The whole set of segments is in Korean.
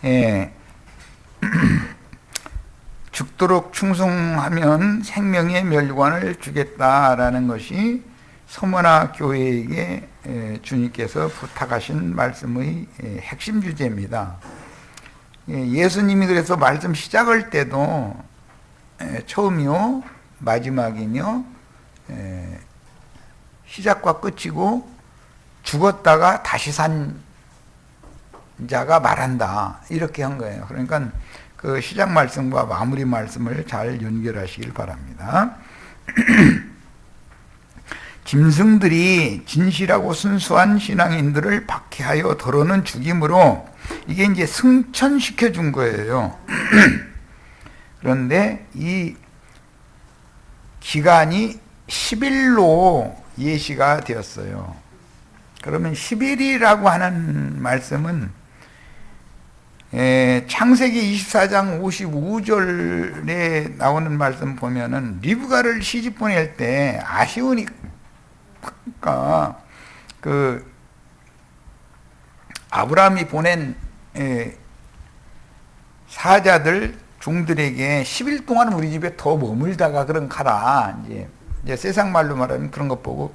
예, 죽도록 충성하면 생명의 멸관을 주겠다라는 것이 서머나 교회에게 주님께서 부탁하신 말씀의 핵심 주제입니다. 예수님이 그래서 말씀 시작할 때도 처음이요 마지막이며 시작과 끝이고 죽었다가 다시 산 자가 말한다 이렇게 한 거예요. 그러니까 그 시작 말씀과 마무리 말씀을 잘 연결하시길 바랍니다. 짐승들이 진실하고 순수한 신앙인들을 박해하여 더러는 죽임으로 이게 이제 승천시켜 준 거예요. 그런데 이 기간이 10일로 예시가 되었어요. 그러면 10일이라고 하는 말씀은 창세기 24장 55절에 나오는 말씀 보면은 리브가를 시집 보낼 때 아쉬우니까 그 아브라함이 보낸 사자들 종들에게 10일 동안 우리 집에 더 머물다가 그런 가라. 이제 세상 말로 말하면 그런 것 보고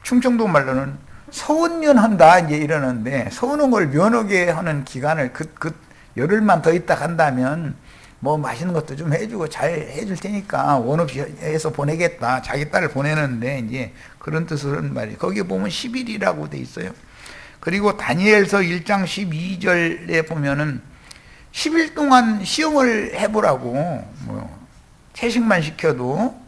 충청도 말로는 서운면한다 이제 이러는데 서운한 걸 면하게 하는 기간을 그 열흘만 더 있다 간다면 뭐 맛있는 것도 좀 해주고 잘 해줄 테니까 원 없이 해서 보내겠다. 자기 딸을 보내는데 이제 그런 뜻으로 하는 말이에요. 거기에 보면 10일이라고 돼 있어요. 그리고 다니엘서 1장 12절에 보면은 10일 동안 시험을 해보라고 뭐 채식만 시켜도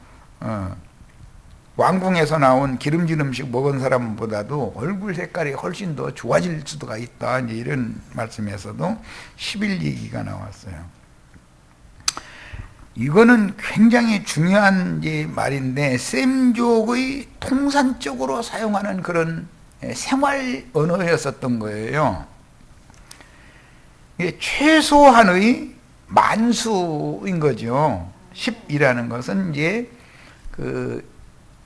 왕궁에서 나온 기름진 음식 먹은 사람보다도 얼굴 색깔이 훨씬 더 좋아질 수가 있다. 이제 이런 말씀에서도 10일 얘기가 나왔어요. 이거는 굉장히 중요한 이제 말인데 셈족의 통산적으로 사용하는 그런 생활 언어였었던 거예요. 이게 최소한의 만수인 거죠. 10이라는 것은 이제 그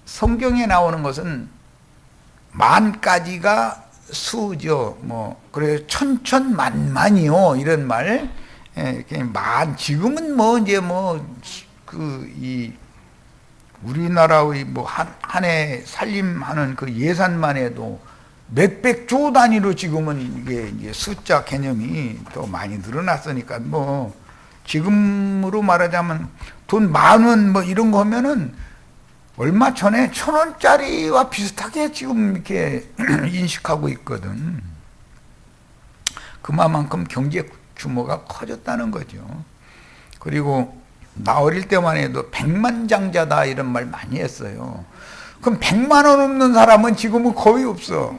성경에 나오는 것은 만까지가 수죠. 뭐 그래서 천천만만이요 이런 말. 만 지금은 뭐 이제 뭐 그 이 우리나라의 뭐 한 해 살림하는 그 예산만 해도 몇백조 단위로 지금은 이게 이제 숫자 개념이 더 많이 늘어났으니까 뭐 지금으로 말하자면 돈 10,000원 뭐 이런 거 하면은 얼마 전에 1,000원짜리와 비슷하게 지금 이렇게 인식하고 있거든. 그만큼 경제 규모가 커졌다는 거죠. 그리고 나 어릴 때만 해도 백만장자다 이런 말 많이 했어요. 그럼 100만 원 없는 사람은 지금은 거의 없어.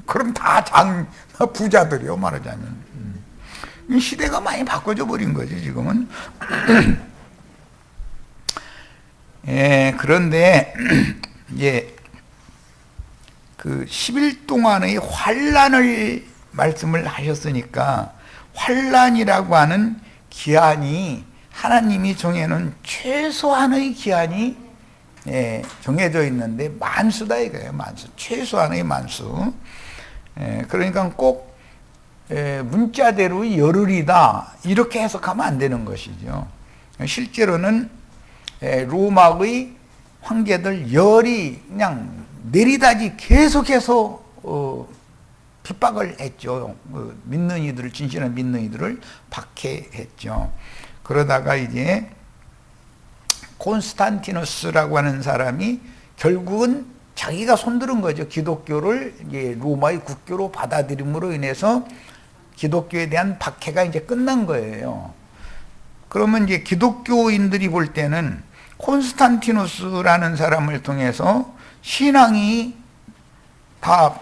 그럼 다 부자들이요 말하자면. 시대가 많이 바꿔져 버린 거지 지금은. 그런데 이제 그 10일 동안의 환란을 말씀을 하셨으니까 환란이라고 하는 기한이 하나님이 정해놓은 최소한의 기한이 정해져 있는데 만수다 이거예요. 만수. 최소한의 만수. 그러니까 꼭 문자대로 열흘이다 이렇게 해석하면 안 되는 것이죠. 실제로는 로마의 황제들 열이 그냥 내리다지 계속해서 핍박을 했죠. 믿는 이들을, 진실한 믿는 이들을 박해했죠. 그러다가 이제 콘스탄티누스라고 하는 사람이 결국은 자기가 손들은 거죠. 기독교를 이제 로마의 국교로 받아들임으로 인해서 기독교에 대한 박해가 이제 끝난 거예요. 그러면 이제 기독교인들이 볼 때는 콘스탄티누스라는 사람을 통해서 신앙이 다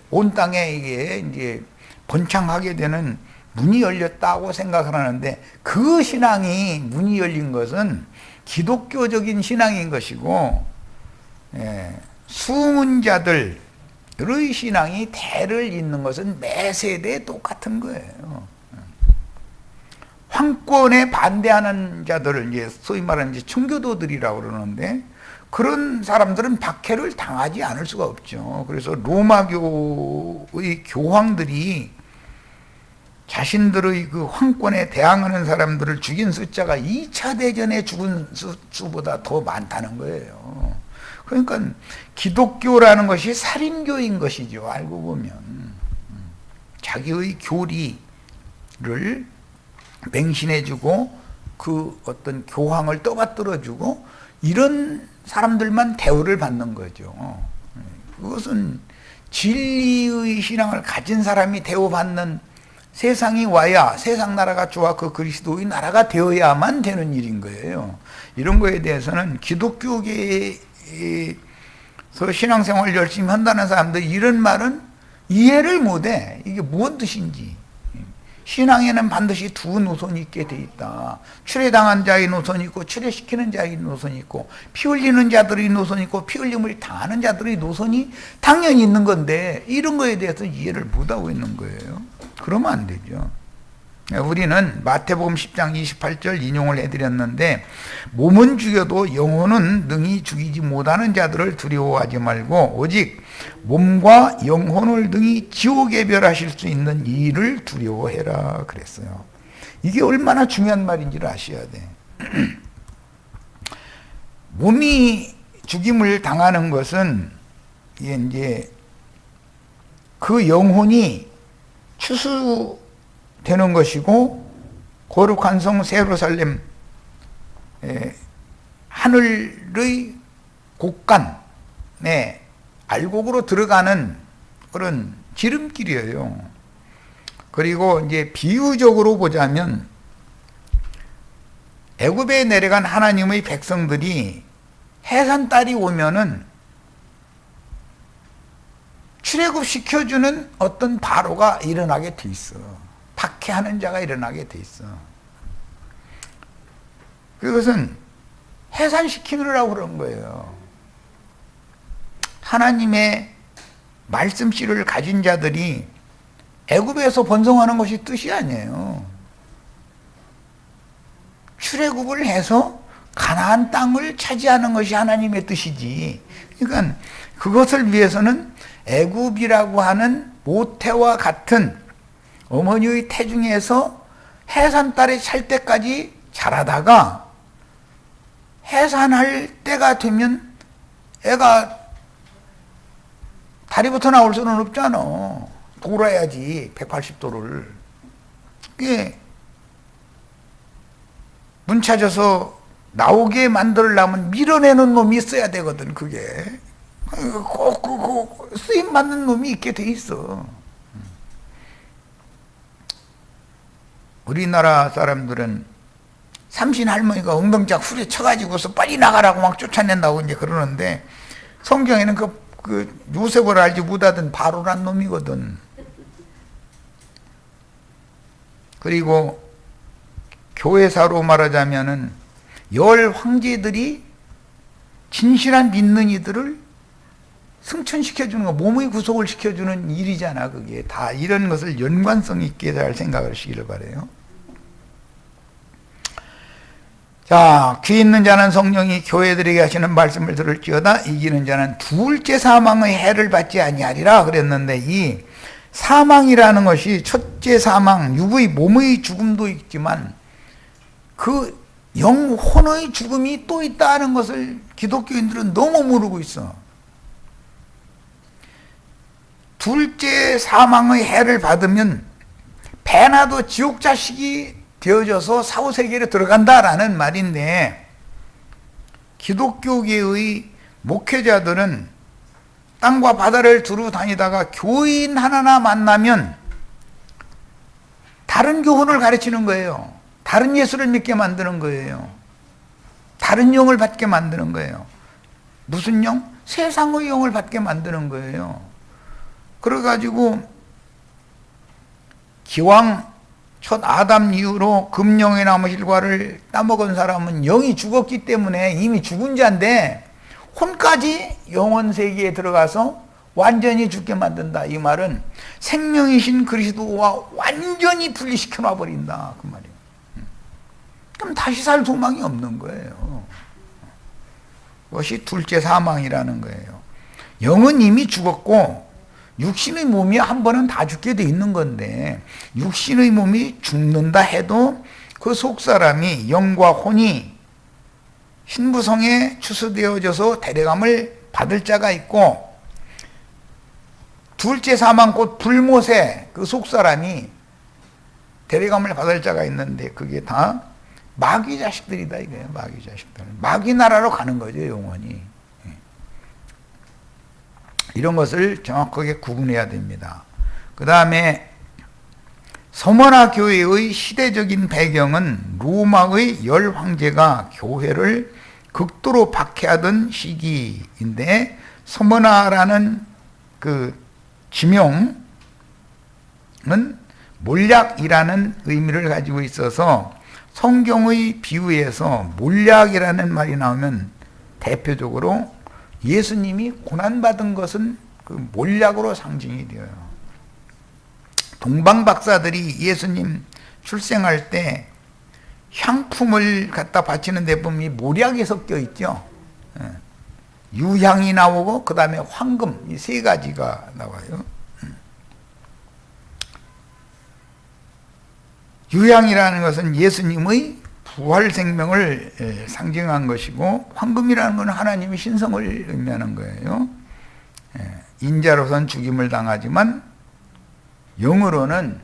온 땅에 이제 번창하게 되는 문이 열렸다고 생각을 하는데 그 신앙이 문이 열린 것은 기독교적인 신앙인 것이고 수문자들의 신앙이 대를 잇는 것은 매 세대에 똑같은 거예요. 황권에 반대하는 자들을 이제 소위 말하는 이제 청교도들이라고 그러는데 그런 사람들은 박해를 당하지 않을 수가 없죠. 그래서 로마교의 교황들이 자신들의 그 황권에 대항하는 사람들을 죽인 숫자가 2차 대전에 죽은 수보다 더 많다는 거예요. 그러니까 기독교라는 것이 살인교인 것이죠. 알고 보면 자기의 교리를 맹신해주고 그 어떤 교황을 떠받들어주고 이런 사람들만 대우를 받는 거죠. 그것은 진리의 신앙을 가진 사람이 대우받는 세상이 와야 세상 나라가 좋아 그 그리스도의 나라가 되어야만 되는 일인 거예요. 이런 거에 대해서는 기독교계에서 신앙생활 열심히 한다는 사람들 이런 말은 이해를 못해. 이게 무슨 뜻인지. 신앙에는 반드시 두 노선이 있게 돼 있다. 출애당한 자의 노선이 있고 출애시키는 자의 노선이 있고 피 흘리는 자들의 노선이 있고 피 흘림을 당하는 자들의 노선이 당연히 있는 건데 이런 거에 대해서 이해를 못하고 있는 거예요. 그러면 안 되죠. 우리는 마태복음 10장 28절 인용을 해드렸는데 몸은 죽여도 영혼은 능히 죽이지 못하는 자들을 두려워하지 말고 오직 몸과 영혼을 능히 지옥에 멸하실 수 있는 이를 두려워해라 그랬어요. 이게 얼마나 중요한 말인지를 아셔야 돼. 몸이 죽임을 당하는 것은 이제 그 영혼이 추수되는 것이고 거룩한 성 예루살렘 하늘의 곳간에 알곡으로 들어가는 그런 지름길이에요. 그리고 이제 비유적으로 보자면 애굽에 내려간 하나님의 백성들이 해산달이 오면은 출애굽 시켜주는 어떤 바로가 일어나게 돼 있어. 박해하는 자가 일어나게 돼 있어. 그것은 해산시키느라고 그런 거예요. 하나님의 말씀씨를 가진 자들이 애굽에서 번성하는 것이 뜻이 아니에요. 출애굽을 해서 가나안 땅을 차지하는 것이 하나님의 뜻이지. 그러니까 그것을 위해서는 애굽이라고 하는 모태와 같은 어머니의 태중에서 해산달에 찰 때까지 자라다가 해산할 때가 되면 애가 다리부터 나올 수는 없잖아. 돌아야지 180도를. 그게 문 찾아서 나오게 만들려면 밀어내는 놈이 있어야 되거든. 그게 꼭 쓰임 받는 놈이 있게 돼 있어. 우리나라 사람들은 삼신 할머니가 엉덩짝 후려쳐가지고서 빨리 나가라고 막 쫓아낸다고 이제 그러는데 성경에는 그 요셉을 알지 못하던 바로란 놈이거든. 그리고 교회사로 말하자면은 10 황제들이 진실한 믿는 이들을 승천시켜주는 거, 몸의 구속을 시켜주는 일이잖아. 그게 다 이런 것을 연관성 있게 잘 생각하시기를 바라요. 자, 귀 있는 자는 성령이 교회들에게 하시는 말씀을 들을지어다. 이기는 자는 둘째 사망의 해를 받지 아니하리라 그랬는데, 이 사망이라는 것이 첫째 사망, 육의 몸의 죽음도 있지만 그 영혼의 죽음이 또 있다는 것을 기독교인들은 너무 모르고 있어. 둘째 사망의 해를 받으면 배나도 지옥 자식이 되어져서 사후세계로 들어간다라는 말인데, 기독교계의 목회자들은 땅과 바다를 두루 다니다가 교인 하나나 만나면 다른 교훈을 가르치는 거예요. 다른 예수를 믿게 만드는 거예요. 다른 영을 받게 만드는 거예요. 무슨 영? 세상의 영을 받게 만드는 거예요. 그래가지고 기왕 첫 아담 이후로 금령의 나무 실과를 따먹은 사람은 영이 죽었기 때문에 이미 죽은 자인데 혼까지 영원 세계에 들어가서 완전히 죽게 만든다. 이 말은 생명이신 그리스도와 완전히 분리시켜 놔버린다. 그 말이에요. 그럼 다시 살 소망이 없는 거예요. 그것이 둘째 사망이라는 거예요. 영은 이미 죽었고 육신의 몸이 한 번은 다 죽게 돼 있는 건데 육신의 몸이 죽는다 해도 그 속사람이 영과 혼이 신부성에 추수되어져서 대례감을 받을 자가 있고, 둘째 사망 곧 불못에 그 속사람이 대례감을 받을 자가 있는데 그게 다 마귀 자식들이다 이거예요. 마귀 자식들. 마귀 나라로 가는 거죠, 영원히. 이런 것을 정확하게 구분해야 됩니다. 그 다음에 서머나 교회의 시대적인 배경은 로마의 열 황제가 교회를 극도로 박해하던 시기인데, 서머나라는 그 지명은 몰약이라는 의미를 가지고 있어서 성경의 비유에서 몰약이라는 말이 나오면 대표적으로 예수님이 고난받은 것은 그 몰약으로 상징이 되어요. 동방 박사들이 예수님 출생할 때 향품을 갖다 바치는 데 보면 이 몰약이 섞여 있죠. 유향이 나오고 그 다음에 황금, 이 세 가지가 나와요. 유향이라는 것은 예수님의 부활 생명을 상징한 것이고, 황금이라는 것은 하나님의 신성을 의미하는 거예요. 인자로선 죽임을 당하지만 영으로는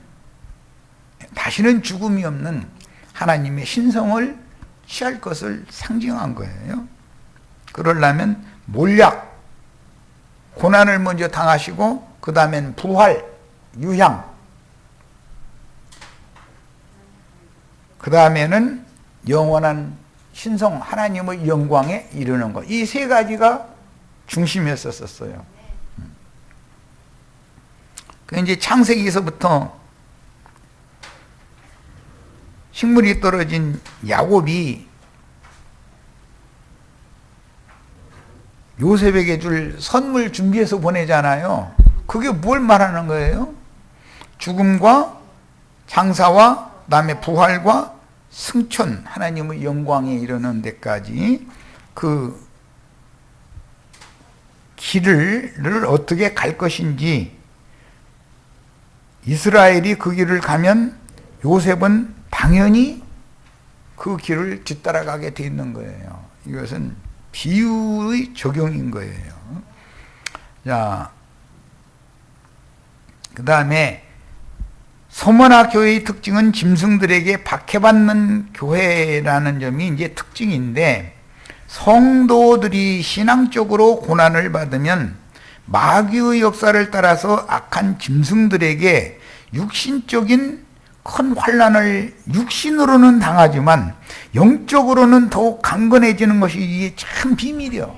다시는 죽음이 없는 하나님의 신성을 취할 것을 상징한 거예요. 그러려면 몰약, 고난을 먼저 당하시고 그 다음엔 부활, 유향, 그 다음에는 영원한 신성 하나님의 영광에 이르는 것. 이 세 가지가 중심이었었어요. 그 이제 창세기에서부터 식물이 떨어진 야곱이 요셉에게 줄 선물 준비해서 보내잖아요. 그게 뭘 말하는 거예요? 죽음과 장사와 그다음에 부활과 승천, 하나님의 영광에 이르는 데까지 그 길을 어떻게 갈 것인지, 이스라엘이 그 길을 가면 요셉은 당연히 그 길을 뒤따라가게 돼 있는 거예요. 이것은 비유의 적용인 거예요. 자, 그 다음에 서머나 교회의 특징은 짐승들에게 박해받는 교회라는 점이 이제 특징인데, 성도들이 신앙적으로 고난을 받으면 마귀의 역사를 따라서 악한 짐승들에게 육신적인 큰 환난을 육신으로는 당하지만 영적으로는 더욱 강건해지는 것이 이게 참 비밀이요.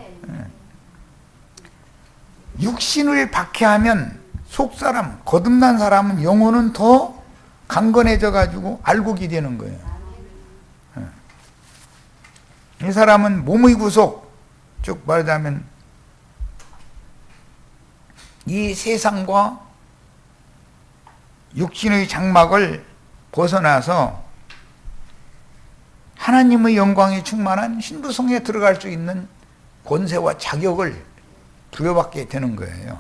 육신을 박해하면 속사람, 거듭난 사람은 영혼은 더 강건해져 가지고 알곡이 되는 거예요. 이 사람은 몸의 구속, 즉 말하자면 이 세상과 육신의 장막을 벗어나서 하나님의 영광이 충만한 신부성에 들어갈 수 있는 권세와 자격을 부여받게 되는 거예요.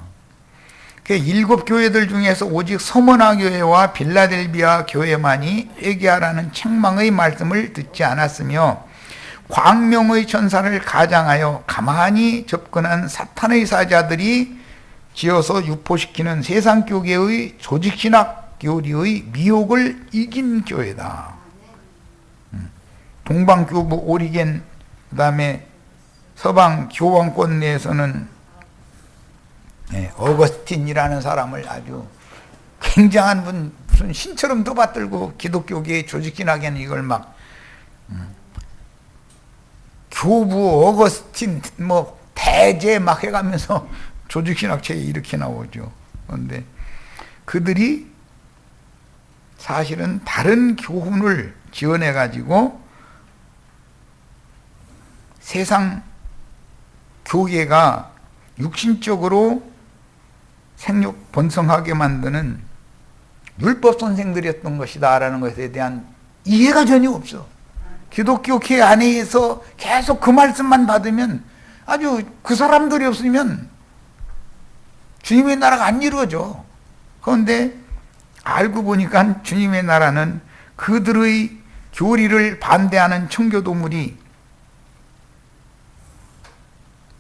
그 7교회들 중에서 오직 서머나 교회와 빌라델비아 교회만이 회개하라는 책망의 말씀을 듣지 않았으며, 광명의 천사를 가장하여 가만히 접근한 사탄의 사자들이 지어서 유포시키는 세상 교계의 조직신학 교리의 미혹을 이긴 교회다. 동방교부 오리겐, 그 다음에 서방 교황권 내에서는 어거스틴이라는 사람을 아주 굉장한 분, 무슨 신처럼 떠받들고 기독교계의 조직신학에는 이걸 막 교부 어거스틴 뭐 대제 막 해가면서 조직신학책에 이렇게 나오죠. 그런데 그들이 사실은 다른 교훈을 지원해 가지고 세상 교계가 육신적으로 생육 번성하게 만드는 율법 선생들이었던 것이다라는 것에 대한 이해가 전혀 없어. 기독교 계 안에서 계속 그 말씀만 받으면, 아주 그 사람들이 없으면 주님의 나라가 안 이루어져. 그런데 알고 보니까 주님의 나라는 그들의 교리를 반대하는 청교도물이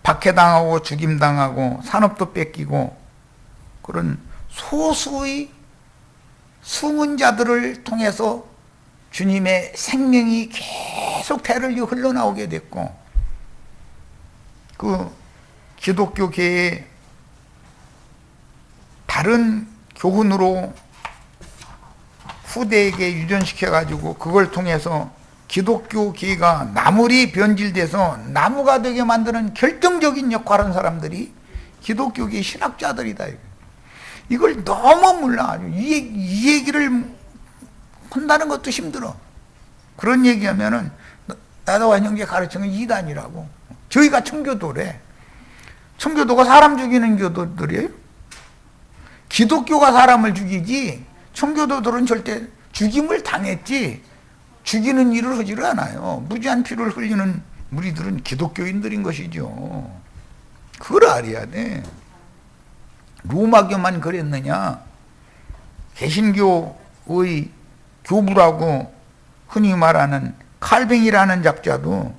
박해당하고 죽임당하고 산업도 뺏기고 그런 소수의 숨은 자들을 통해서 주님의 생명이 계속 대를 흘러나오게 됐고, 그 기독교계의 다른 교훈으로 후대에게 유전시켜가지고 그걸 통해서 기독교계가 나물이 변질돼서 나무가 되게 만드는 결정적인 역할을 하는 사람들이 기독교계 신학자들이다. 이걸 너무 몰라. 이 얘기를 한다는 것도 힘들어. 그런 얘기하면은 나다와 형제 가르치는 이단이라고. 저희가 청교도래. 청교도가 사람 죽이는 교도들이에요. 기독교가 사람을 죽이지 청교도들은 절대 죽임을 당했지 죽이는 일을 하지를 않아요. 무지한 피를 흘리는 무리들은 기독교인들인 것이죠. 그걸 알아야 돼. 로마교만 그랬느냐? 개신교의 교부라고 흔히 말하는 칼뱅이라는 작자도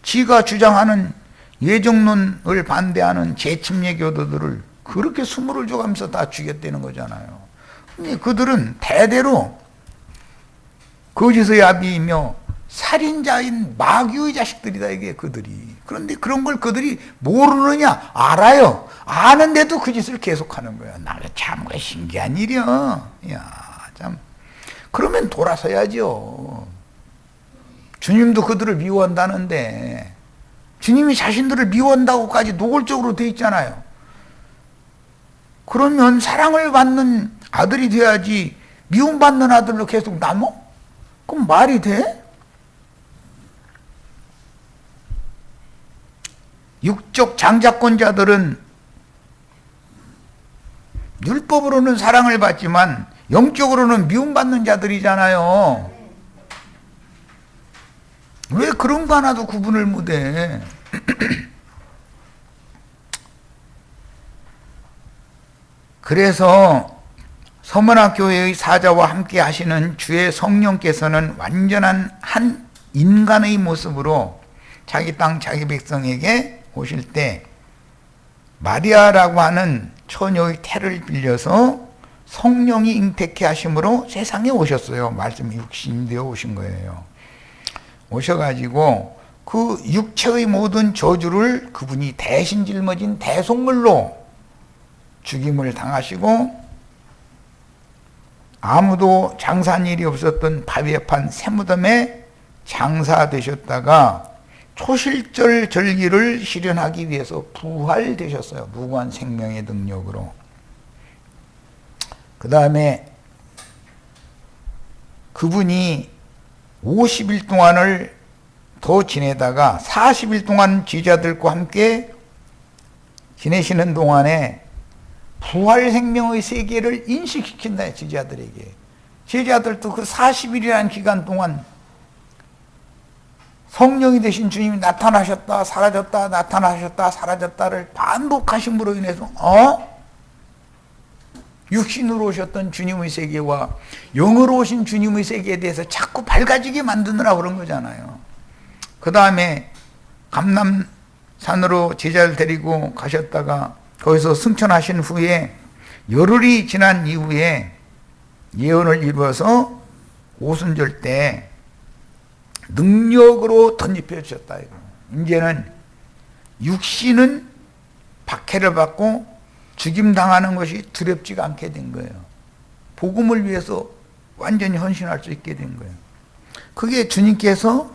지가 주장하는 예정론을 반대하는 재침례 교도들을 그렇게 수모를 줘가면서 다 죽였다는 거잖아요. 근데 그들은 대대로 거짓의 아비이며 살인자인 마귀의 자식들이다, 이게 그들이. 그런데 그런 걸 그들이 모르느냐? 알아요. 아는데도 그 짓을 계속하는 거야. 나 참 신기한 일이야. 야, 참. 그러면 돌아서야죠. 주님도 그들을 미워한다는데 주님이 자신들을 미워한다고까지 노골적으로 돼 있잖아요. 그러면 사랑을 받는 아들이 돼야지 미움받는 아들로 계속 남어? 그럼 말이 돼? 육적 장자권자들은 율법으로는 사랑을 받지만 영적으로는 미움받는 자들이잖아요. 왜 그런 거 하나도 구분을 못해? 그래서 서문화교회의 사자와 함께 하시는 주의 성령께서는 완전한 한 인간의 모습으로 자기 땅 자기 백성에게 오실 때 마리아라고 하는 처녀의 태를 빌려서 성령이 잉태케 하심으로 세상에 오셨어요. 말씀이 육신이 되어 오신 거예요. 오셔가지고 그 육체의 모든 저주를 그분이 대신 짊어진 대속물로 죽임을 당하시고 아무도 장사한 일이 없었던 바위판 새무덤에 장사되셨다가 초실절 절기를 실현하기 위해서 부활되셨어요. 무고한 생명의 능력으로. 그 다음에 그분이 50일 동안을 더 지내다가 40일 동안 제자들과 함께 지내시는 동안에 부활 생명의 세계를 인식시킨다, 제자들에게. 제자들도 그 40일이라는 기간 동안 성령이 되신 주님이 나타나셨다 사라졌다 나타나셨다 사라졌다를 반복하심으로 인해서 육신으로 오셨던 주님의 세계와 영으로 오신 주님의 세계에 대해서 자꾸 밝아지게 만드느라 그런 거잖아요. 그 다음에 감람산으로 제자를 데리고 가셨다가 거기서 승천하신 후에 열흘이 지난 이후에 예언을 이루어서 오순절 때 능력으로 덧입혀 주셨다. 이제는 육신은 박해를 받고 죽임당하는 것이 두렵지가 않게 된 거예요. 복음을 위해서 완전히 헌신할 수 있게 된 거예요. 그게 주님께서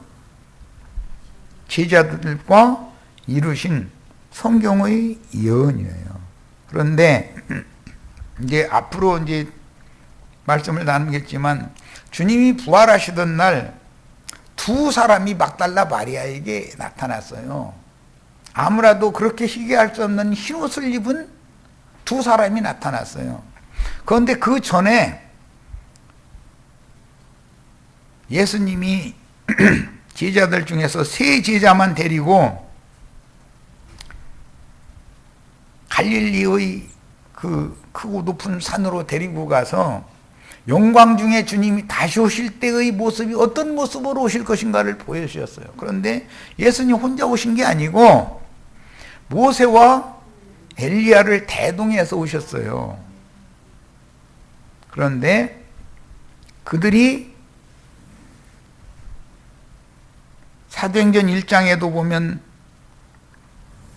제자들과 이루신 성경의 예언이에요. 그런데 이제 앞으로 이제 말씀을 나누겠지만 주님이 부활하시던 날 두 사람이 막달라 마리아에게 나타났어요. 아무라도 그렇게 희귀할 수 없는 흰옷을 입은 두 사람이 나타났어요. 그런데 그 전에 예수님이 제자들 중에서 세 제자만 데리고 갈릴리의 그 그 크고 높은 산으로 데리고 가서 영광 중에 주님이 다시 오실 때의 모습이 어떤 모습으로 오실 것인가를 보여주셨어요. 그런데 예수님 혼자 오신 게 아니고 모세와 엘리야를 대동해서 오셨어요. 그런데 그들이 사도행전 1장에도 보면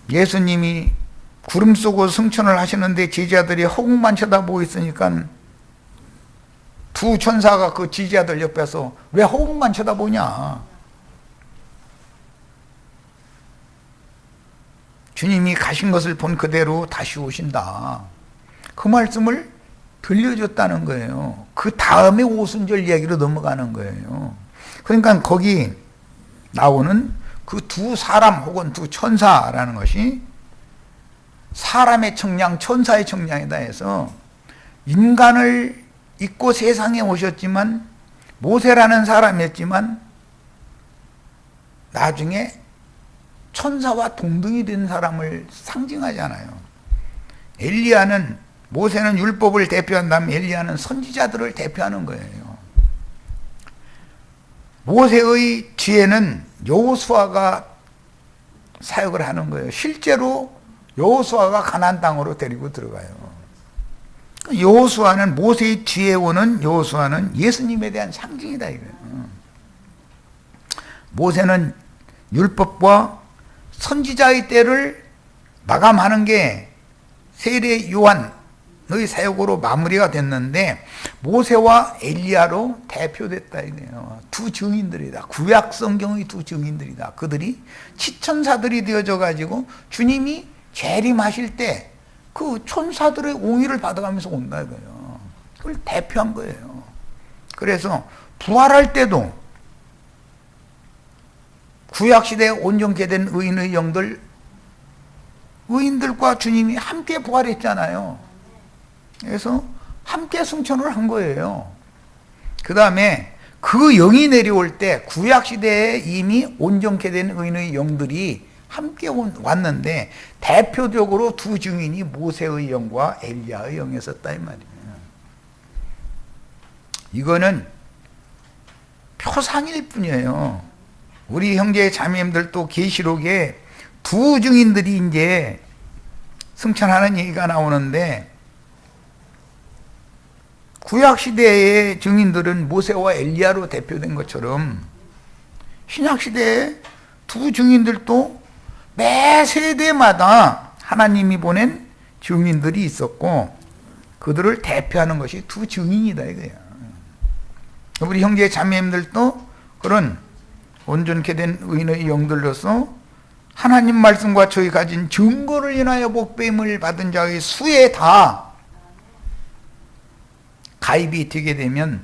예수님이 구름 속으로 승천을 하시는데 제자들이 허공만 쳐다보고 있으니까 두 천사가 그 제자들 옆에서 왜 허공만 쳐다보냐? 주님이 가신 것을 본 그대로 다시 오신다. 그 말씀을 들려줬다는 거예요. 그 다음에 오순절 이야기로 넘어가는 거예요. 그러니까 거기 나오는 그 두 사람 혹은 두 천사라는 것이 사람의 청량, 천사의 청량이다 해서 인간을 입고 세상에 오셨지만 모세라는 사람이었지만 나중에 천사와 동등이 된 사람을 상징하잖아요. 엘리야는 모세는 율법을 대표한다면 엘리야는 선지자들을 대표하는 거예요. 모세의 뒤에는 여호수아가 사역을 하는 거예요. 실제로 여호수아가 가나안 땅으로 데리고 들어가요. 여호수아는 모세의 뒤에 오는 여호수아는 예수님에 대한 상징이다 이거예요. 모세는 율법과 선지자의 때를 마감하는 게 세례 요한의 사역으로 마무리가 됐는데 모세와 엘리야로 대표됐다 이거예요. 두 증인들이다. 구약 성경의 두 증인들이다. 그들이 치천사들이 되어져 가지고 주님이 재림하실 때 그 천사들의 옹의를 받아가면서 온다 이거예요. 그걸 대표한 거예요. 그래서 부활할 때도 구약시대에 온전케 된 의인의 영들, 의인들과 주님이 함께 부활했잖아요. 그래서 함께 승천을 한 거예요. 그 다음에 그 영이 내려올 때 구약시대에 이미 온전케 된 의인의 영들이 함께 왔는데 대표적으로 두 증인이 모세의 영과 엘리야의 영이었다 이 말이에요. 이거는 표상일 뿐이에요. 우리 형제 자매님들도 계시록에 두 증인들이 이제 승천하는 얘기가 나오는데 구약시대의 증인들은 모세와 엘리야로 대표된 것처럼 신약시대의 두 증인들도 매 세대마다 하나님이 보낸 증인들이 있었고 그들을 대표하는 것이 두 증인이다 이거야. 우리 형제 자매님들도 그런 온전케 된 의인의 영들로서 하나님 말씀과 저희 가진 증거를 인하여 복됨을 받은 자의 수에 다 가입이 되게 되면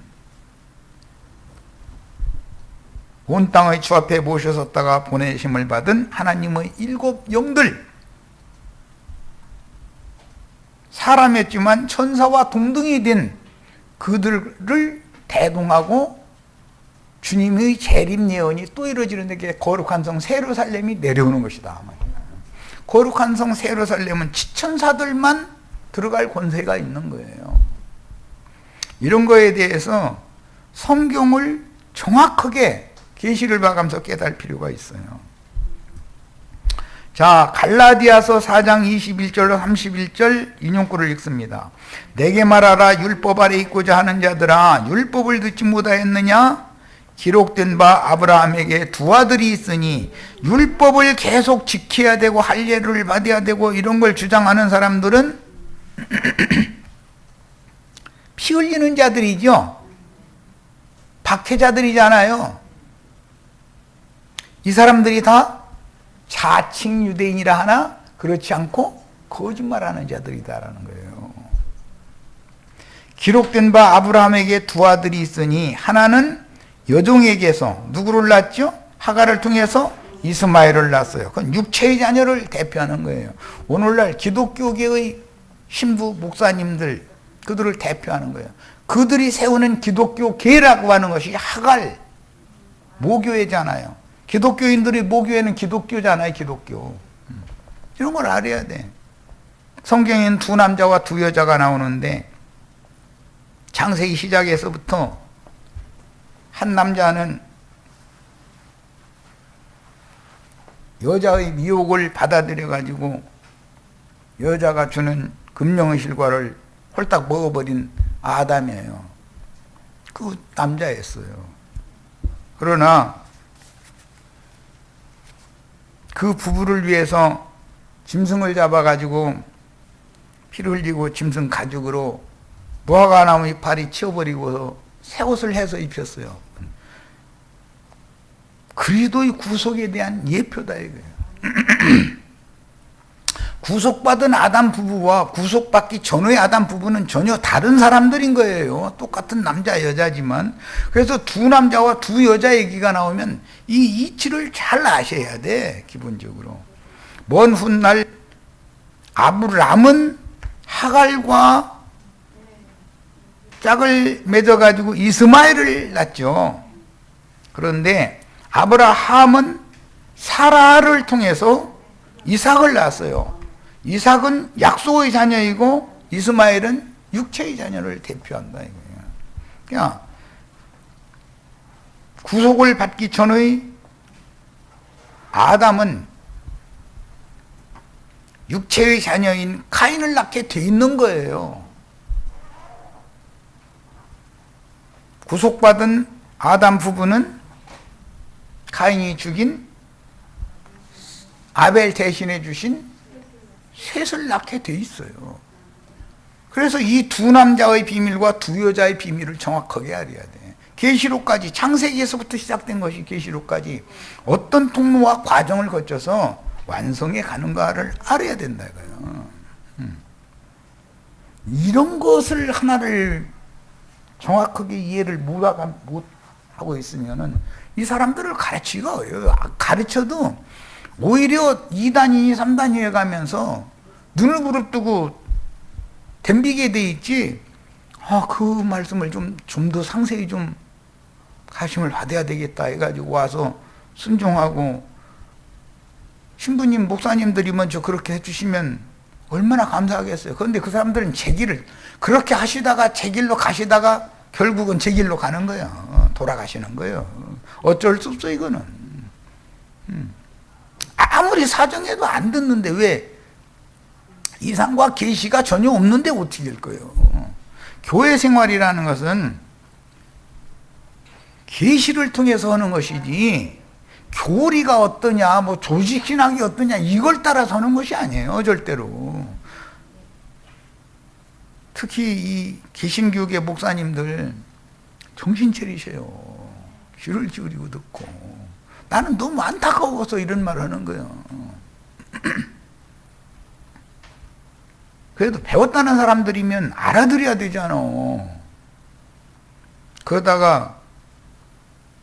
온 땅의 주 앞에 모셔섰다가 보내심을 받은 하나님의 일곱 영들, 사람이었지만 천사와 동등이 된 그들을 대동하고 주님의 재림 예언이 또 이루어지는데 그게 거룩한 성 세루살렘이 내려오는 것이다. 거룩한 성 세루살렘은 지천사들만 들어갈 권세가 있는 거예요. 이런 거에 대해서 성경을 정확하게 계시를 봐가면서 깨달을 필요가 있어요. 자, 갈라디아서 4장 21절로 31절 인용구를 읽습니다. 내게 말하라. 율법 아래 있고자 하는 자들아, 율법을 듣지 못하였느냐? 기록된 바 아브라함에게 두 아들이 있으니 율법을 계속 지켜야 되고 할례를 받아야 되고 이런 걸 주장하는 사람들은 피 흘리는 자들이죠. 박해자들이잖아요. 이 사람들이 다 자칭 유대인이라 하나 그렇지 않고 거짓말하는 자들이다라는 거예요. 기록된 바 아브라함에게 두 아들이 있으니 하나는 여종에게서 누구를 낳았죠? 하갈을 통해서 이스마엘을 낳았어요. 그건 육체의 자녀를 대표하는 거예요. 오늘날 기독교계의 신부 목사님들 그들을 대표하는 거예요. 그들이 세우는 기독교계라고 하는 것이 하갈 모교회잖아요. 기독교인들이 모교회는 기독교잖아요. 기독교. 이런 걸 알아야 돼. 성경에는 두 남자와 두 여자가 나오는데 창세기 시작에서부터 한 남자는 여자의 미혹을 받아들여 가지고 여자가 주는 금령의 실과를 홀딱 먹어버린 아담이에요. 그 남자였어요. 그러나 그 부부를 위해서 짐승을 잡아가지고 피를 흘리고 짐승 가죽으로 무화과나무 이파리 치워버리고 새 옷을 해서 입혔어요. 그리스도의 구속에 대한 예표다 이거예요. 구속받은 아담 부부와 구속받기 전의 아담 부부는 전혀 다른 사람들인 거예요. 똑같은 남자 여자지만. 그래서 두 남자와 두 여자 얘기가 나오면 이 이치를 잘 아셔야 돼. 기본적으로. 먼 훗날 아브람은 하갈과 짝을 맺어가지고 이스마엘을 낳죠. 그런데 아브라함은 사라를 통해서 이삭을 낳았어요. 이삭은 약속의 자녀이고 이스마엘은 육체의 자녀를 대표한다 이거예요. 그러니까 구속을 받기 전의 아담은 육체의 자녀인 카인을 낳게 돼 있는 거예요. 구속받은 아담 부부는 카인이 죽인 아벨 대신해 주신 셋을 낳게 돼 있어요. 그래서 이 두 남자의 비밀과 두 여자의 비밀을 정확하게 알아야 돼. 계시록까지 창세기에서부터 시작된 것이 계시록까지 어떤 통로와 과정을 거쳐서 완성해 가는가를 알아야 된다 이거예요. 이런 것을 하나를 정확하게 이해를 못 하고 있으면은 이 사람들을 가르치기가 어려워요. 가르쳐도 오히려 2단이 3단이 해가면서 눈을 부릅뜨고 덤비게 돼 있지. 그 말씀을 좀 더 상세히 좀 가심을 받아야 되겠다 해가지고 와서 순종하고 신부님 목사님들이 먼저 그렇게 해주시면 얼마나 감사하겠어요. 그런데 그 사람들은 제 길을 그렇게 하시다가 제 길로 가시다가 결국은 제 길로 가는 거예요. 돌아가시는 거예요. 어쩔 수 없어 이거는. 아무리 사정해도 안 듣는데 왜 이상과 계시가 전혀 없는데 어떻게 될 거예요. 교회 생활이라는 것은 계시를 통해서 하는 것이지 교리가 어떠냐 뭐 조직신학이 어떠냐 이걸 따라서 하는 것이 아니에요. 절대로. 특히 이 개신교계 목사님들 정신 차리세요. 귀를 기울이고 듣고. 나는 너무 안타까워서 이런 말을 하는 거예요. 그래도 배웠다는 사람들이면 알아들어야 되잖아. 그러다가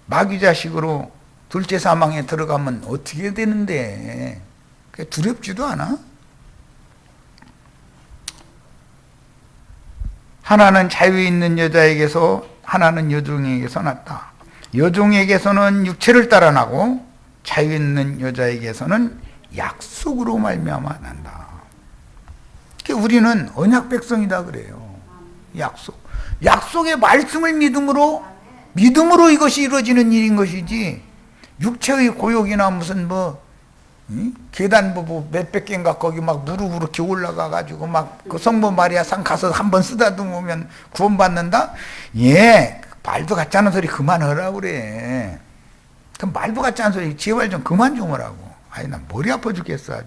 마귀자식으로 둘째 사망에 들어가면 어떻게 되는데 두렵지도 않아? 하나는 자유 있는 여자에게서 하나는 여종에게서 났다. 여종에게서는 육체를 따라 나고 자유 있는 여자에게서는 약속으로 말미암아 난다. 우리는 언약 백성이다 그래요. 약속. 약속의 말씀을 믿음으로 이것이 이루어지는 일인 것이지 육체의 고욕이나 무슨 계단 몇백 개인가 거기 막 무릎으로 기 올라가 가지고 막 그 성모 마리아 상 가서 한번 쓰다듬으면 구원받는다? 예, 말도 같지 않은 소리 그만하라고 그래. 그 말도 같지 않은 소리 제발 좀 그만 좀 하라고. 아니 나 머리 아파 죽겠어 아주.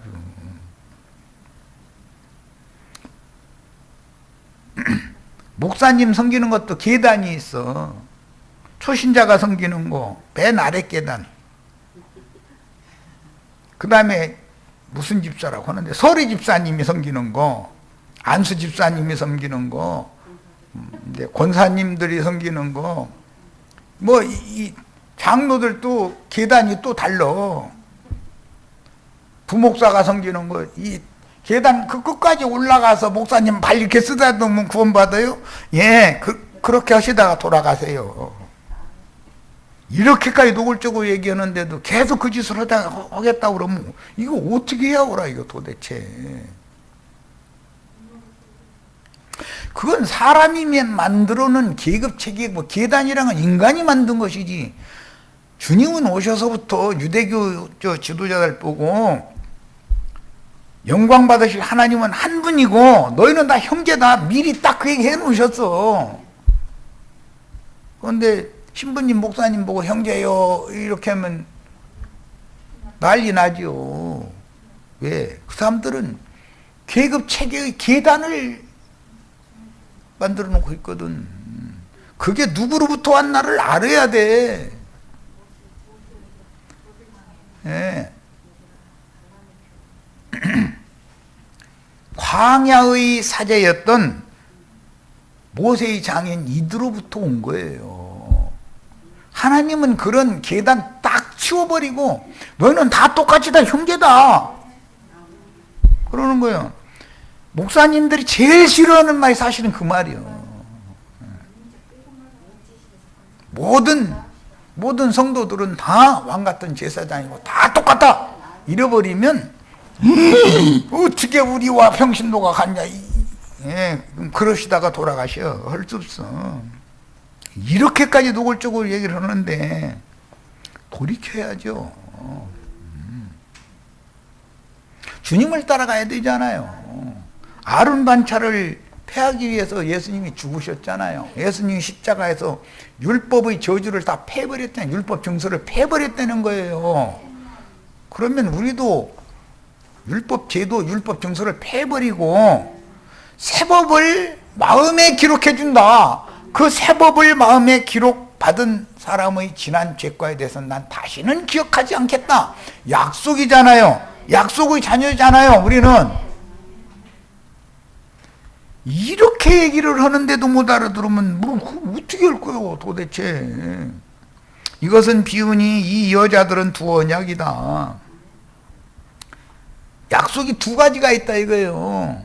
목사님 섬기는 것도 계단이 있어. 초신자가 섬기는 거 맨 아래 계단. 그 다음에 무슨 집사라고 하는데 서리 집사님이 섬기는 거, 안수 집사님이 섬기는 거, 이제 권사님들이 섬기는 거, 이 장로들도 계단이 또 달라. 부목사가 섬기는 거, 이 계단 그 끝까지 올라가서 목사님 발 이렇게 쓰다듬으면 구원받아요? 예, 그렇게 하시다가 돌아가세요. 이렇게까지 노골적으로 얘기하는데도 계속 그 짓을 하겠다고 그러면 이거 어떻게 해야 오라 이거 도대체. 그건 사람이 만들어 놓은 계급체계, 뭐 계단이란 건 인간이 만든 것이지. 주님은 오셔서부터 유대교 지도자들 보고 영광 받으실 하나님은 한 분이고 너희는 다 형제다 미리 딱 그 얘기 해 놓으셨어. 그런데 신부님 목사님 보고 형제요 이렇게 하면 난리 나죠. 왜? 그 사람들은 계급 체계의 계단을 만들어 놓고 있거든. 그게 누구로부터 왔나를 알아야 돼. 예. 광야의 사제였던 모세의 장인 이드로부터 온 거예요. 하나님은 그런 계단 딱 치워버리고 너희는 다 똑같이 다 형제다 그러는 거예요. 목사님들이 제일 싫어하는 말이 사실은 그 말이에요. 모든 성도들은 다 왕같은 제사장이고 다 똑같다 잃어버리면 어떻게 우리와 평신도가 같냐. 예, 그러시다가 돌아가셔. 할 수 없어. 이렇게까지 노골적으로 얘기를 하는데 돌이켜야죠. 주님을 따라가야 되잖아요. 아론 반차를 패하기 위해서 예수님이 죽으셨잖아요. 예수님이 십자가에서 율법의 저주를 다 패버렸다는, 율법 증서를 패버렸다는 거예요. 그러면 우리도 율법 제도, 율법 증서를 패버리고 새 법을 마음에 기록해 준다. 그 새 법을 마음에 기록받은 사람의 지난 죄과에 대해서는 난 다시는 기억하지 않겠다. 약속이잖아요. 약속의 자녀잖아요. 우리는 이렇게 얘기를 하는데도 못 알아들으면 뭐 어떻게 할 거예요 도대체. 이것은 비유니 이 여자들은 두 언약이다. 약속이 두 가지가 있다 이거예요.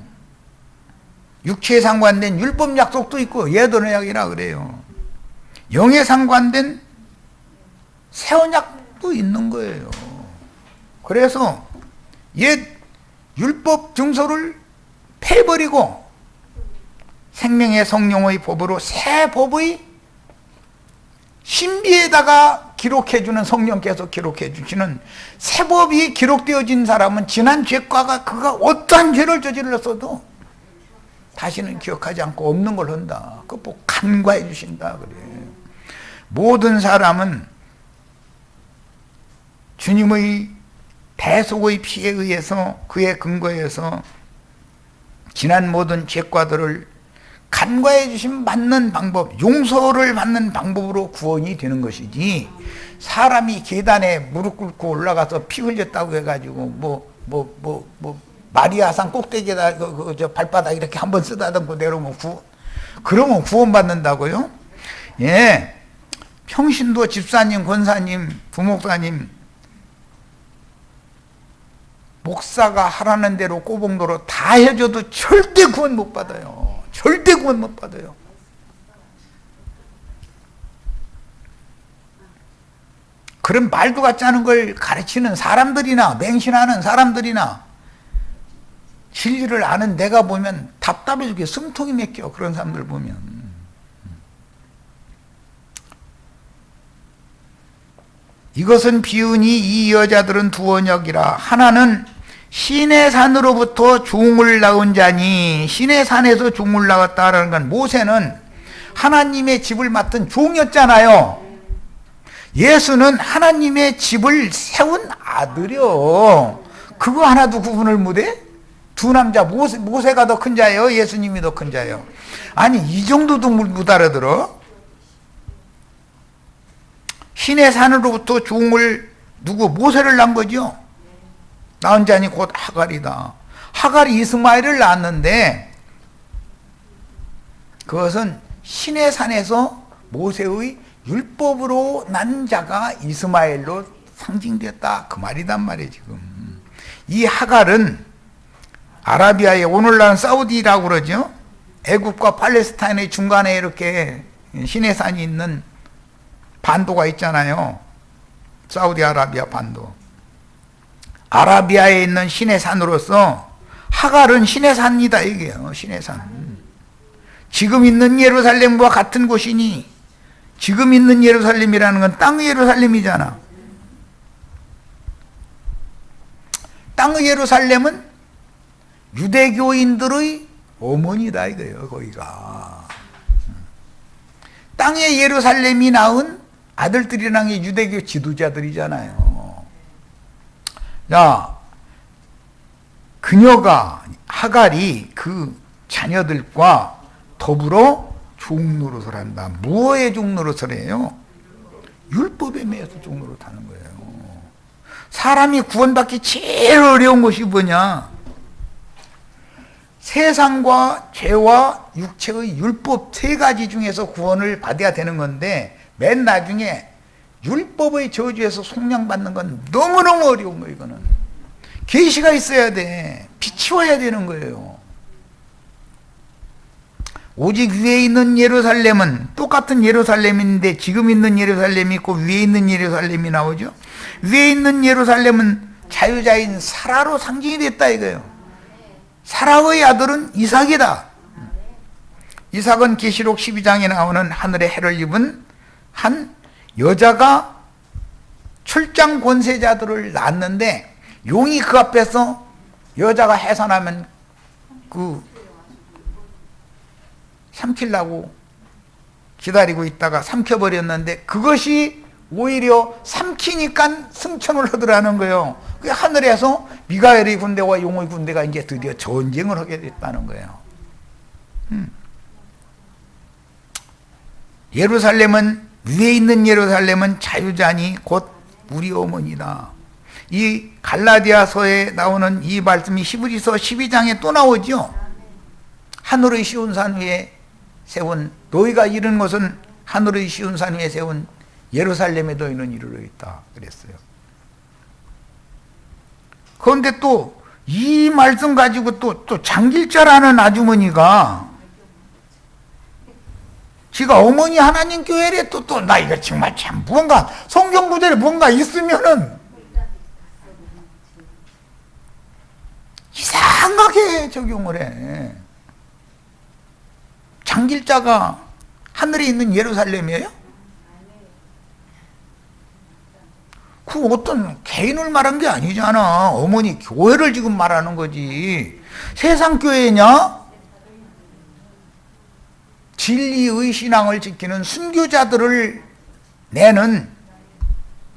육체에 상관된 율법 약속도 있고 옛 언약이라 그래요. 영에 상관된 새 언약도 있는 거예요. 그래서 옛 율법 증서를 패버리고 생명의 성령의 법으로 새 법의 신비에다가 기록해주는, 성령께서 기록해주시는 새 법이 기록되어진 사람은 지난 죄과가 그가 어떠한 죄를 저질렀어도 다시는 기억하지 않고 없는 걸 한다. 그거 뭐 간과해 주신다 그래. 모든 사람은 주님의 대속의 피에 의해서, 그의 근거에서 지난 모든 죄과들을 간과해 주신 받는 방법, 용서를 받는 방법으로 구원이 되는 것이지, 사람이 계단에 무릎 꿇고 올라가서 피 흘렸다고 해가지고 마리아산 꼭대기에다 저 발바닥 이렇게 한번 쓰다듬고 내려오면 그러면 구원받는다고요? 예. 평신도 집사님, 권사님, 부목사님, 목사가 하라는 대로 꼬봉도로 다 해줘도 절대 구원 못 받아요. 절대 구원 못 받아요. 그런 말도 같지 않은 걸 가르치는 사람들이나 맹신하는 사람들이나 진리를 아는 내가 보면 답답해 죽게 숨통이 맥혀. 그런 사람들 보면. 이것은 비유니 이 여자들은 두 언약이라. 하나는 신의 산으로부터 종을 낳은 자니, 신의 산에서 종을 낳았다라는 건, 모세는 하나님의 집을 맡은 종이었잖아요. 예수는 하나님의 집을 세운 아들이요. 그거 하나도 구분을 못해? 두 남자, 모세가 더 큰 자예요? 예수님이 더 큰 자예요? 아니, 이 정도도 못 알아들어? 신의 산으로부터 종을, 모세를 낳은 거죠? 낳은 자니 곧 하갈이다. 하갈이 이스마엘을 낳았는데 그것은 신의 산에서 모세의 율법으로 난 자가 이스마엘로 상징됐다. 그 말이단 말이에요 지금. 이 하갈은 아라비아의 오늘날은 사우디라고 그러죠. 애국과 팔레스타인의 중간에 이렇게 신의 산이 있는 반도가 있잖아요. 사우디아라비아 반도. 아라비아에 있는 신의 산으로서 하갈은 신의 산이다 이게요. 신의 산. 지금 있는 예루살렘과 같은 곳이니, 지금 있는 예루살렘이라는 건 땅의 예루살렘이잖아. 땅의 예루살렘은 유대교인들의 어머니다 이거예요. 거기가 땅의 예루살렘이 낳은 아들들이랑 게 유대교 지도자들이잖아요. 자, 그녀가 하갈이 그 자녀들과 더불어 종노릇을 한다. 무엇의 종노릇을 해요? 율법에 매여서 종노릇 하는 거예요. 사람이 구원받기 제일 어려운 것이 뭐냐? 세상과 죄와 육체의 율법 세 가지 중에서 구원을 받아야 되는 건데, 맨 나중에 율법의 저주에서 속량받는 건 너무너무 어려운 거예요. 이거는 계시가 있어야 돼. 비치워야 되는 거예요. 오직 위에 있는 예루살렘은 똑같은 예루살렘인데, 지금 있는 예루살렘이 있고 위에 있는 예루살렘이 나오죠. 위에 있는 예루살렘은 자유자인 사라로 상징이 됐다 이거예요. 사라의 아들은 이삭이다. 이삭은 계시록 12장에 나오는 하늘의 해를 입은 한 여자가 출장 권세자들을 낳았는데, 용이 그 앞에서 여자가 해산하면 삼키려고 기다리고 있다가 삼켜버렸는데, 그것이 오히려 삼키니까 승천을 하더라는 거예요. 그 하늘에서 미가엘의 군대와 용의 군대가 이제 드디어 전쟁을 하게 됐다는 거예요. 예루살렘은, 위에 있는 예루살렘은 자유자니 곧 우리 어머니다. 이 갈라디아서에 나오는 이 말씀이 히브리서 12장에 또 나오죠. 하늘의 시온산 위에 세운, 너희가 이룬 것은 하늘의 시온산 위에 세운 예루살렘에 너희는 이르러 있다 그랬어요. 그런데 또 이 말씀 가지고 또 장길자라는 아주머니가 지가 어머니 하나님 교회래, 또 나 이거 정말 참 뭔가 성경 구절에 뭔가 있으면은 이상하게 적용을 해. 장길자가 하늘에 있는 예루살렘이에요? 그 어떤 개인을 말한 게 아니잖아. 어머니 교회를 지금 말하는 거지. 세상 교회냐? 진리의 신앙을 지키는 순교자들을 내는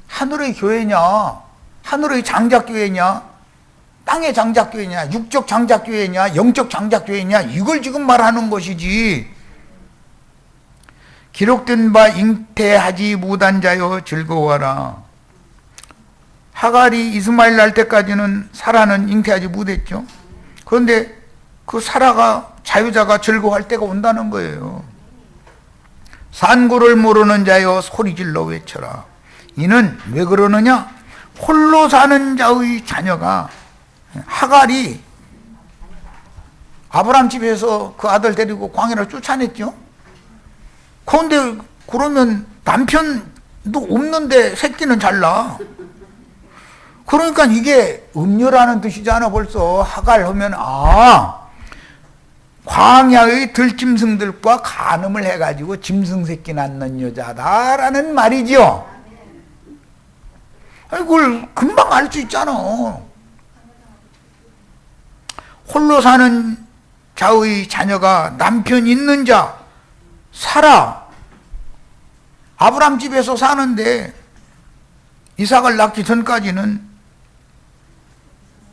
하늘의 교회냐? 하늘의 장작교회냐? 땅의 장작교회냐? 육적 장작교회냐? 영적 장작교회냐? 이걸 지금 말하는 것이지. 기록된 바 잉태하지 못한 자여 즐거워하라. 하갈이 이스마엘 날 때까지는 사라는 잉태하지 못했죠. 그런데 그 사라가, 자유자가 즐거워할 때가 온다는 거예요. 산고를 모르는 자여 소리질러 외쳐라. 이는 왜 그러느냐? 홀로 사는 자의 자녀가, 하갈이 아브라함 집에서 그 아들 데리고 광야로 쫓아냈죠. 그런데 그러면 남편도 없는데 새끼는 잘 낳아. 그러니까 이게 음녀라는 뜻이잖아. 벌써 하갈 하면 광야의 들짐승들과 간음을 해가지고 짐승 새끼 낳는 여자다라는 말이죠. 아니, 그걸 금방 알 수 있잖아. 홀로 사는 자의 자녀가 남편 있는 자, 사라. 아브라함 집에서 사는데 이삭을 낳기 전까지는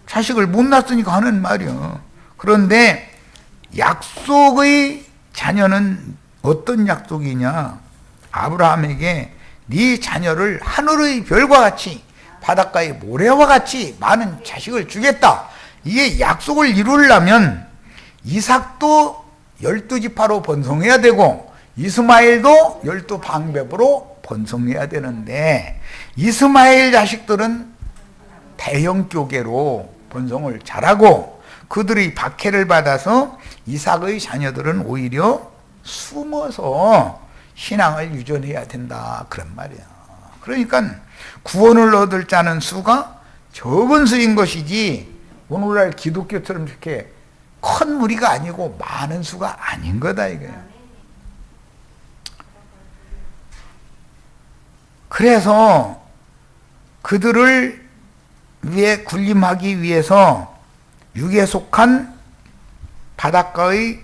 자식을 못 낳았으니까 하는 말이요. 그런데 약속의 자녀는 어떤 약속이냐? 아브라함에게 네 자녀를 하늘의 별과 같이 바닷가의 모래와 같이 많은 자식을 주겠다. 이게 약속을 이루려면 이삭도 12지파로 번성해야 되고 이스마엘도 12방백으로 번성해야 되는데, 이스마엘 자식들은 대형 교계로 번성을 잘하고 그들의 박해를 받아서 이삭의 자녀들은 오히려 숨어서 신앙을 유전해야 된다, 그런 말이야. 그러니까 구원을 얻을 자는 수가 적은 수인 것이지, 오늘날 기독교처럼 이렇게 큰 무리가 아니고 많은 수가 아닌 거다 이거예요. 그래서 그들을 위해 군림하기 위해서 육에 속한 바닷가의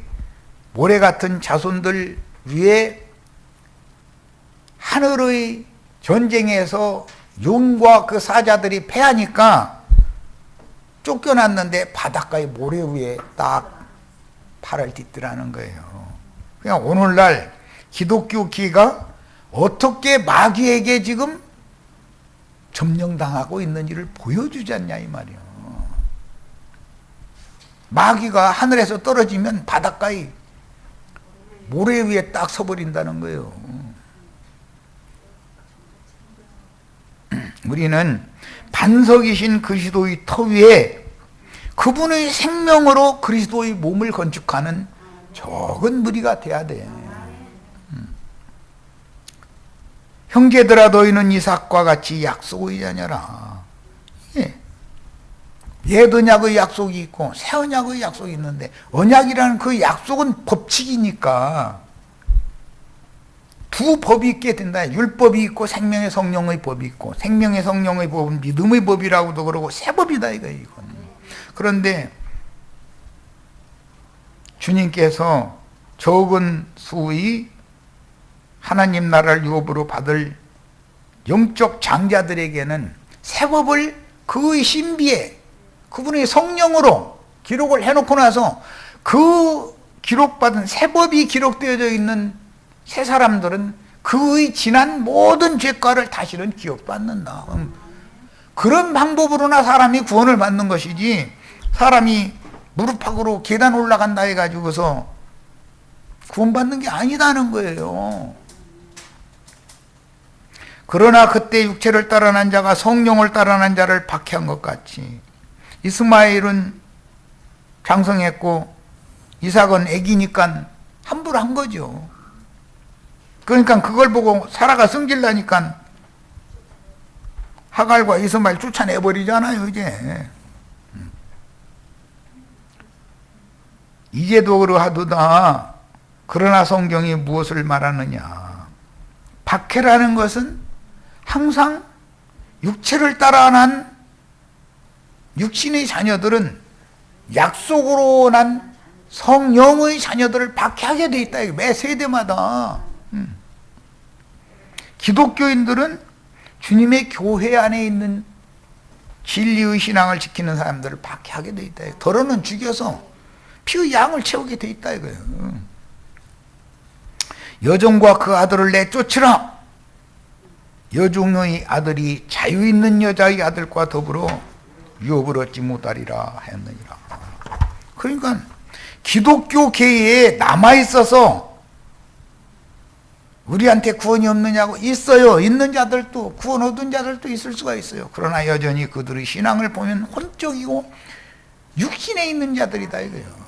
모래 같은 자손들 위에 하늘의 전쟁에서 용과 그 사자들이 패하니까 쫓겨났는데 바닷가의 모래 위에 딱 팔을 딛더라는 거예요. 그냥 오늘날 기독교계가 어떻게 마귀에게 지금 점령당하고 있는지를 보여주지 않냐 이 말이에요. 마귀가 하늘에서 떨어지면 바닷가의 모래 위에 딱 서버린다는 거예요. 우리는 반석이신 그리스도의 터 위에 그분의 생명으로 그리스도의 몸을 건축하는 적은 무리가 돼야 돼. 형제들아 너희는 이삭과 같이 약속의 자녀라. 옛 언약의 약속이 있고 새 언약의 약속이 있는데 언약이라는 그 약속은 법칙이니까 두 법이 있게 된다. 율법이 있고 생명의 성령의 법이 있고 생명의 성령의 법은 믿음의 법이라고도 그러고 새 법이다 이거예요. 그런데 주님께서 적은 수의 하나님 나라를 유업으로 받을 영적 장자들에게는 새 법을 그의 신비에 그분의 성령으로 기록을 해놓고 나서 그 기록받은 새 법이 기록되어져 있는 새 사람들은 그의 지난 모든 죄가를 다시는 기억도 않는다. 그런 방법으로나 사람이 구원을 받는 것이지 사람이 무릎팍으로 계단 올라간다 해가지고서 구원받는 게 아니다는 거예요. 그러나 그때 육체를 따라 난 자가 성령을 따라 난 자를 박해한 것 같이 이스마엘은 장성했고 이삭은 애기니까 함부로 한 거죠. 그러니까 그걸 보고 사라가 승질나니까 하갈과 이스마엘 쫓아내버리잖아요. 이제도 그러하도다. 그러나 성경이 무엇을 말하느냐. 박해라는 것은 항상 육체를 따라 난 육신의 자녀들은 약속으로 난 성령의 자녀들을 박해하게 돼 있다. 매 세대마다. 기독교인들은 주님의 교회 안에 있는 진리의 신앙을 지키는 사람들을 박해하게 돼 있다. 더러는 죽여서 피의 양을 채우게 돼 있다 이거예요. 여종과 그 아들을 내쫓으라. 여종의 아들이 자유 있는 여자의 아들과 더불어 유업을 얻지 못하리라 하였느니라. 그러니까 기독교계에 남아있어서 우리한테 구원이 없느냐고 있어요. 있는 자들도 구원 얻은 자들도 있을 수가 있어요. 그러나 여전히 그들의 신앙을 보면 혼적이고 육신에 있는 자들이다 이거예요.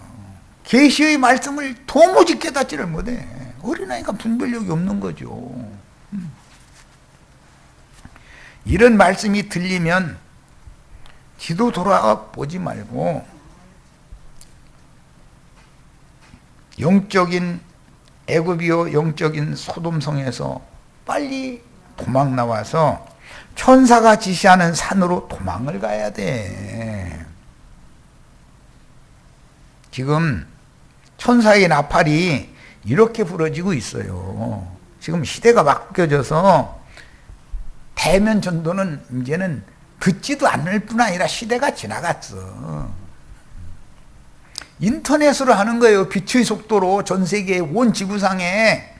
계시의 말씀을 도무지 깨닫지를 못해. 어린아이가 분별력이 없는 거죠. 이런 말씀이 들리면 뒤도 돌아가 보지 말고 영적인 애굽이요 영적인 소돔성에서 빨리 도망 나와서 천사가 지시하는 산으로 도망을 가야 돼. 지금 천사의 나팔이 이렇게 부러지고 있어요. 지금 시대가 바뀌어져서 대면 전도는 이제는 듣지도 않을 뿐 아니라 시대가 지나갔어. 인터넷으로 하는 거예요. 빛의 속도로 전 세계 온 지구상에.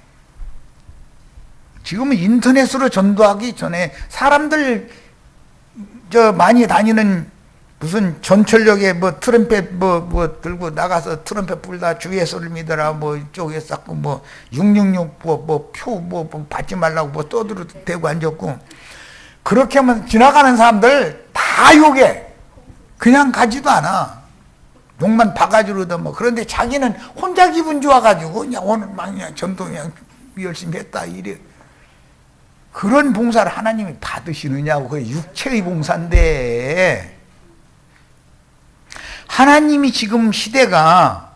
지금은 인터넷으로 전도하기 전에 사람들 많이 다니는 무슨 전철역에 뭐 트럼펫 뭐 들고 나가서 트럼펫 불다 주의 소리를 믿어라 뭐 이쪽에 쌓고 뭐 666 표 받지 말라고 뭐 떠들어 대고 앉았고 그렇게 하면 지나가는 사람들 다 욕해. 그냥 가지도 않아. 욕만 바가지로 얻어 뭐. 그런데 자기는 혼자 기분 좋아가지고 그냥 오늘 막 그냥 전도 그냥 열심히 했다 이래. 그런 봉사를 하나님이 받으시느냐고. 그게 육체의 봉사인데 하나님이 지금 시대가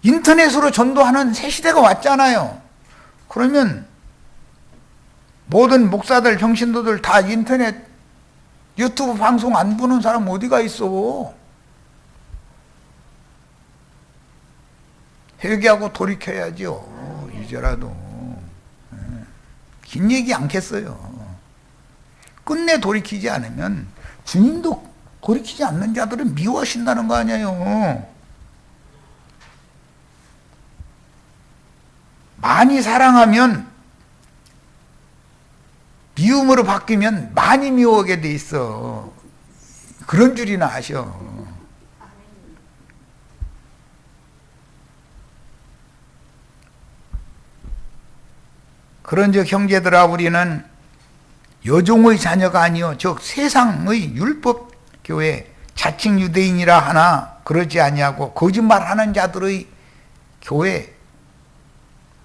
인터넷으로 전도하는 새 시대가 왔잖아요. 그러면 모든 목사들, 평신도들 다 인터넷, 유튜브 방송 안 보는 사람 어디가 있어? 회개하고 돌이켜야죠. 이제라도. 긴 얘기 않겠어요. 끝내 돌이키지 않으면 주님도 돌이키지 않는 자들은 미워하신다는 거 아니에요. 많이 사랑하면 미움으로 바뀌면 많이 미워하게 돼 있어. 그런 줄이나 아셔. 그런즉 형제들아, 우리는 여종의 자녀가 아니요 즉 세상의 율법 교회 자칭 유대인이라 하나 그러지 아니하고 거짓말하는 자들의 교회가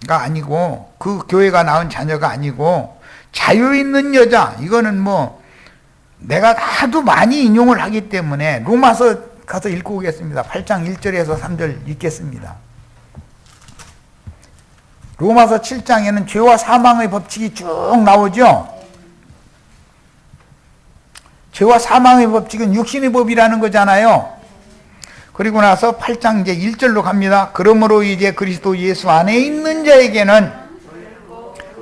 아니고, 그 교회가 낳은 자녀가 아니고 자유 있는 여자. 이거는 뭐 내가 하도 많이 인용을 하기 때문에 로마서 가서 읽고 오겠습니다. 8장 1절에서 3절 읽겠습니다. 로마서 7장에는 죄와 사망의 법칙이 쭉 나오죠. 죄와 사망의 법칙은 육신의 법이라는 거잖아요. 그리고 나서 8장 이제 1절로 갑니다. 그러므로 이제 그리스도 예수 안에 있는 자에게는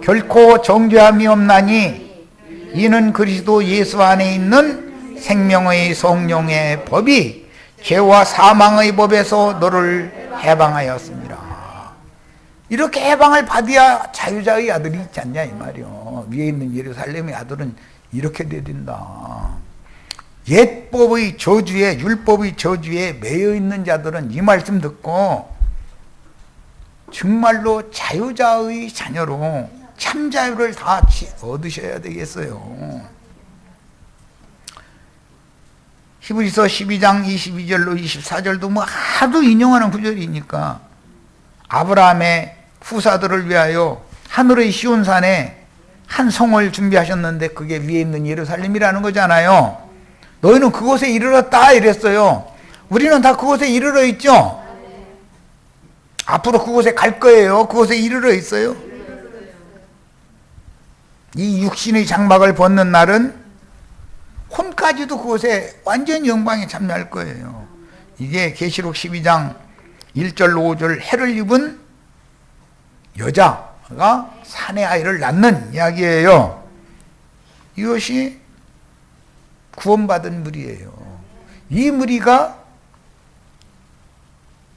결코 정죄함이 없나니 이는 그리스도 예수 안에 있는 생명의 성령의 법이 죄와 사망의 법에서 너를 해방하였습니다. 이렇게 해방을 받아야 자유자의 아들이 있지 않냐 이 말이요. 위에 있는 예루살렘의 아들은 이렇게 돼야 된다. 옛법의 저주에, 율법의 저주에 매여 있는 자들은 이 말씀 듣고 정말로 자유자의 자녀로 참 자유를 다 얻으셔야 되겠어요. 히브리서 12장 22절로 24절도 뭐 하도 인용하는 구절이니까, 아브라함의 후사들을 위하여 하늘의 시온산에 한 성을 준비하셨는데 그게 위에 있는 예루살렘이라는 거잖아요. 너희는 그곳에 이르렀다 이랬어요. 우리는 다 그곳에 이르러 있죠. 앞으로 그곳에 갈 거예요. 그곳에 이르러 있어요. 이 육신의 장막을 벗는 날은 혼까지도 그곳에 완전 영광에 참여할 거예요. 이게 계시록 12장 1절로 5절 해를 입은 여자가 사내 아이를 낳는 이야기예요. 이것이 구원받은 무리예요. 이 무리가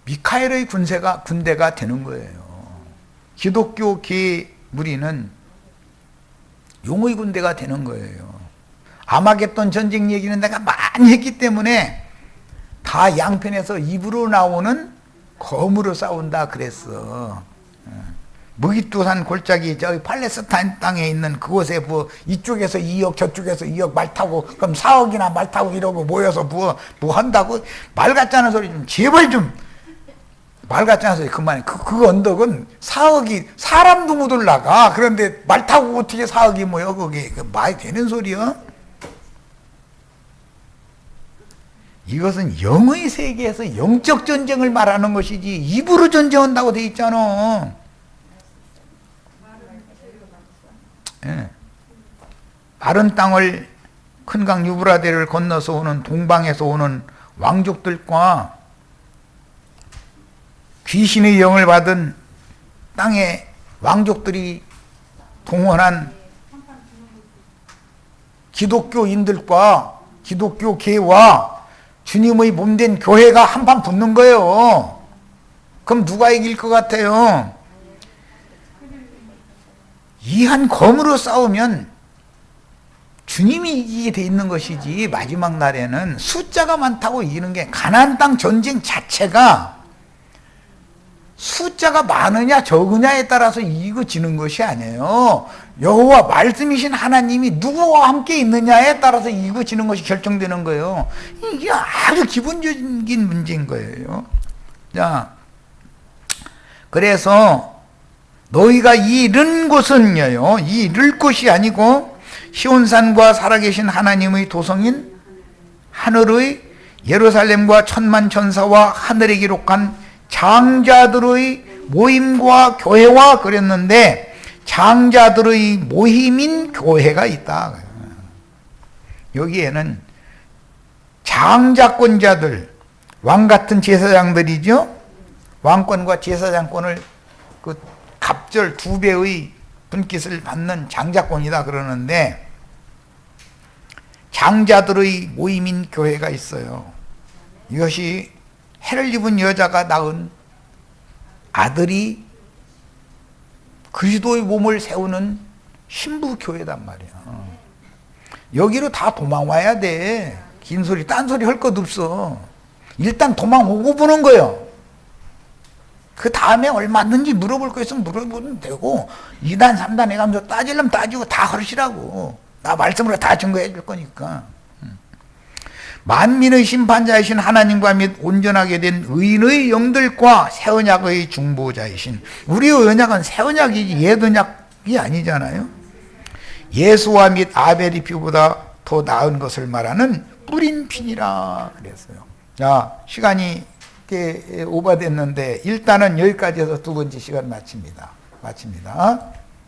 미카엘의 군대가 되는 거예요. 기독교계 무리는 용의 군대가 되는 거예요. 아마겟돈 전쟁 얘기는 내가 많이 했기 때문에 다 양편에서 입으로 나오는 검으로 싸운다 그랬어. 무기뚜산 골짜기 저기 팔레스타인 땅에 있는 그곳에 뭐 이쪽에서 2억 저쪽에서 2억 말 타고 그럼 4억이나 말 타고 이러고 모여서 뭐 한다고 말 같지 않은 소리 좀 제발 좀 말 같지 않은 소리 그만해. 그 언덕은 4억이 사람도 못 올라가. 그런데 말 타고 어떻게 4억이 모여 거기 말이 되는 소리야? 이것은 영의 세계에서 영적 전쟁을 말하는 것이지 입으로 전쟁한다고 돼 있잖아. 예. 마른 땅을 큰 강 유브라데를 건너서 오는 동방에서 오는 왕족들과 귀신의 영을 받은 땅의 왕족들이 동원한 기독교인들과 기독교계와 주님의 몸된 교회가 한판 붙는 거예요. 그럼 누가 이길 것 같아요? 이 한 검으로 싸우면 주님이 이기게 돼 있는 것이지, 마지막 날에는 숫자가 많다고 이기는 게, 가나안 땅 전쟁 자체가 숫자가 많으냐 적으냐에 따라서 이기고 지는 것이 아니에요. 여호와 말씀이신 하나님이 누구와 함께 있느냐에 따라서 이기고 지는 것이 결정되는 거예요. 이게 아주 기본적인 문제인 거예요. 자, 그래서 너희가 이른 곳은요, 이를 곳이 아니고 시온산과 살아계신 하나님의 도성인 하늘의 예루살렘과 천만 천사와 하늘에 기록한 장자들의 모임과 교회와 그랬는데 장자들의 모임인 교회가 있다. 여기에는 장자권자들, 왕 같은 제사장들이죠. 왕권과 제사장권을 그 갑절 2배의 분깃을 받는 장자권이다 그러는데 장자들의 모임인 교회가 있어요. 이것이 해를 입은 여자가 낳은 아들이 그리스도의 몸을 세우는 신부교회단 말이야. 여기로 다 도망와야 돼. 긴 소리, 딴 소리 할 것 없어. 일단 도망오고 보는 거예요. 그 다음에 얼마든지 물어볼 거 있으면 물어보면 되고 2단 3단 해가면서 따지려면 따지고 다 하시라고. 나 말씀으로 다 증거해 줄 거니까. 만민의 심판자이신 하나님과 및 온전하게 된 의인의 영들과 새 언약의 중보자이신, 우리의 언약은 새 언약이지 옛 언약이 아니잖아요. 예수와 및 아벨의 피보다 더 나은 것을 말하는 뿌린 피니라 그랬어요. 자, 시간이 오버됐는데 일단은 여기까지 해서 두 번째 시간 마칩니다.